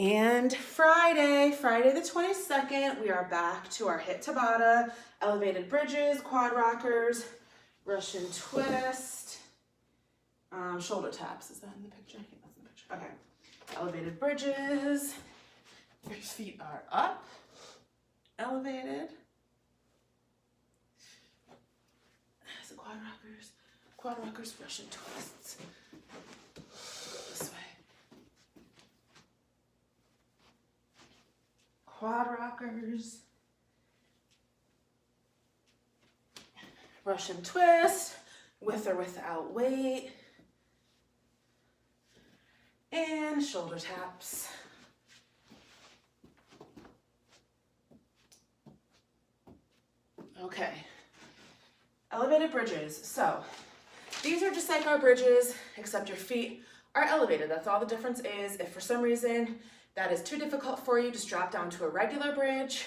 And Friday the 22nd, we are back to our hit Tabata, elevated bridges, quad rockers, Russian twist, shoulder taps. Is that in the picture? I think that's in the picture. Okay. Elevated bridges. Your feet are up, elevated. So quad rockers, Russian twists. Go this way. Quad rockers, Russian twist, with or without weight, and shoulder taps. Okay, elevated bridges. So these are just like our bridges, except your feet are elevated. That's all the difference is. If for some reason that is too difficult for you, just drop down to a regular bridge.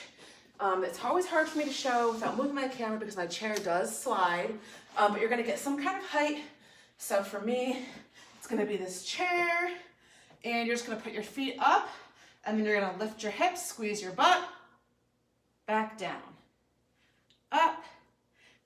It's always hard for me to show without moving my camera because my chair does slide, but you're gonna get some kind of height. So for me, it's gonna be this chair, and you're just gonna put your feet up, and then you're gonna lift your hips, squeeze your butt, back down, up,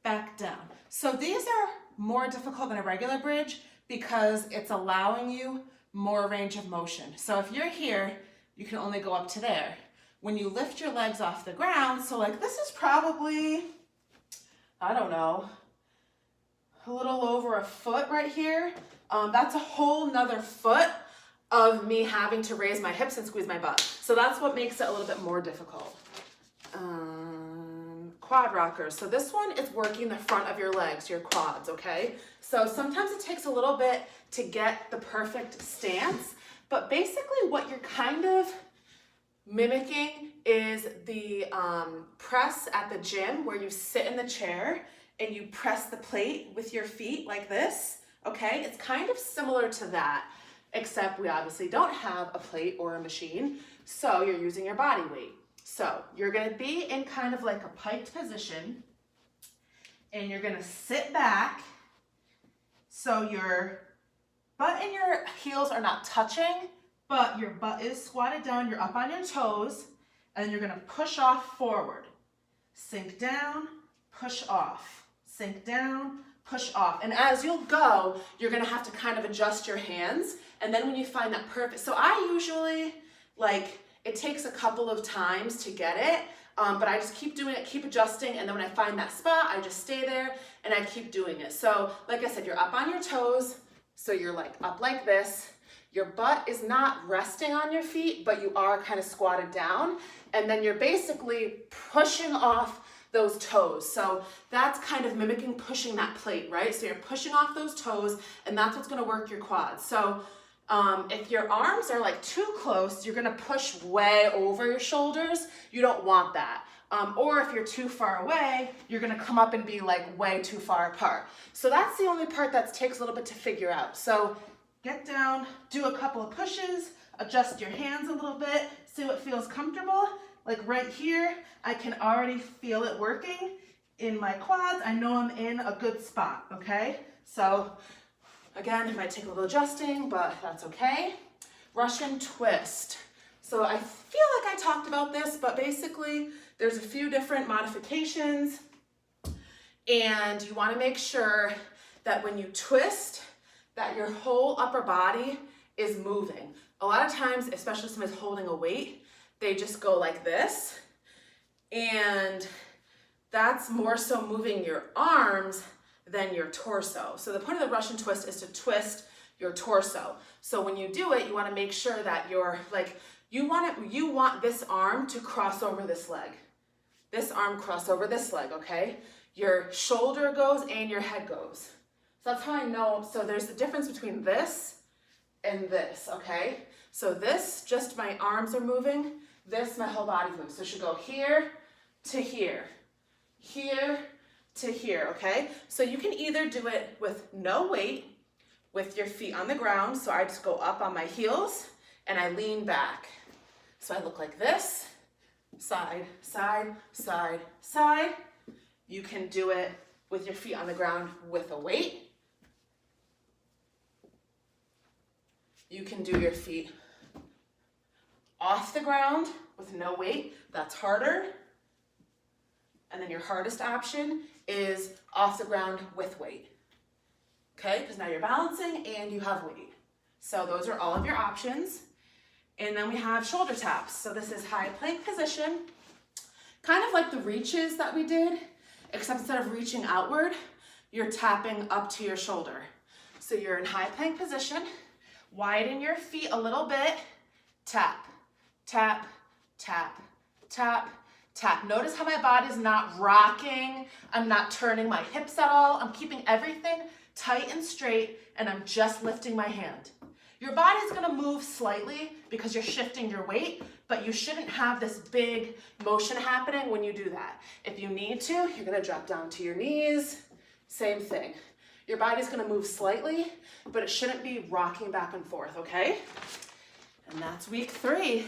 back down. So these are more difficult than a regular bridge because it's allowing you more range of motion. So if you're here, you can only go up to there. When you lift your legs off the ground, so like this is probably, I don't know, a little over a foot right here. That's a whole nother foot of me having to raise my hips and squeeze my butt. So that's what makes it a little bit more difficult. Quad rockers. So this one is working the front of your legs, your quads, okay? So sometimes it takes a little bit to get the perfect stance, but basically what you're kind of mimicking is the press at the gym where you sit in the chair and you press the plate with your feet like this, okay? It's kind of similar to that, except we obviously don't have a plate or a machine, so you're using your body weight. So you're gonna be in kind of like a piked position, and you're gonna sit back so your butt and your heels are not touching, but your butt is squatted down, you're up on your toes, and you're gonna push off forward. Sink down, push off. Sink down, push off. And as you'll go, you're gonna have to kind of adjust your hands, and then when you find that perfect, so I usually, it takes a couple of times to get it, but I just keep doing it, keep adjusting, and then when I find that spot, I just stay there, and I keep doing it. So, like I said, you're up on your toes, so you're like up like this. Your butt is not resting on your feet, but you are kind of squatted down, and then you're basically pushing off those toes. So that's kind of mimicking pushing that plate, right? So you're pushing off those toes, and that's what's gonna work your quads. So if your arms are like too close, you're gonna push way over your shoulders. You don't want that. Or if you're too far away, you're gonna come up and be like way too far apart. So that's the only part that takes a little bit to figure out. So get down, do a couple of pushes, adjust your hands a little bit, see what feels comfortable. Like right here, I can already feel it working in my quads. I know I'm in a good spot, okay? So again, it might take a little adjusting, but that's okay. Russian twist. So I feel like I talked about this, but basically there's a few different modifications, and you wanna make sure that when you twist, that your whole upper body is moving. A lot of times, especially if somebody's holding a weight, they just go like this, and that's more so moving your arms than your torso. So the point of the Russian twist is to twist your torso. So when you do it, you wanna make sure that you're like, you want this arm to cross over this leg. This arm cross over this leg, okay? Your shoulder goes and your head goes. So that's how I know. So there's the difference between this and this, okay? So this, just my arms are moving. This, my whole body's moving. So it should go here to here, here to here, okay? So you can either do it with no weight, with your feet on the ground. So I just go up on my heels and I lean back. So I look like this, side, side, side, side. You can do it with your feet on the ground with a weight. You can do your feet off the ground with no weight, that's harder. And then your hardest option is off the ground with weight. Okay, because now you're balancing and you have weight. So those are all of your options. And then we have shoulder taps. So this is high plank position, kind of like the reaches that we did, except instead of reaching outward, you're tapping up to your shoulder. So you're in high plank position, widen your feet a little bit, tap, tap, tap, tap, tap. Notice how my body's not rocking. I'm not turning my hips at all. I'm keeping everything tight and straight, and I'm just lifting my hand. Your body's gonna move slightly because you're shifting your weight, but you shouldn't have this big motion happening when you do that. If you need to, you're gonna drop down to your knees, same thing. Your body's gonna move slightly, but it shouldn't be rocking back and forth, okay? And that's week 3.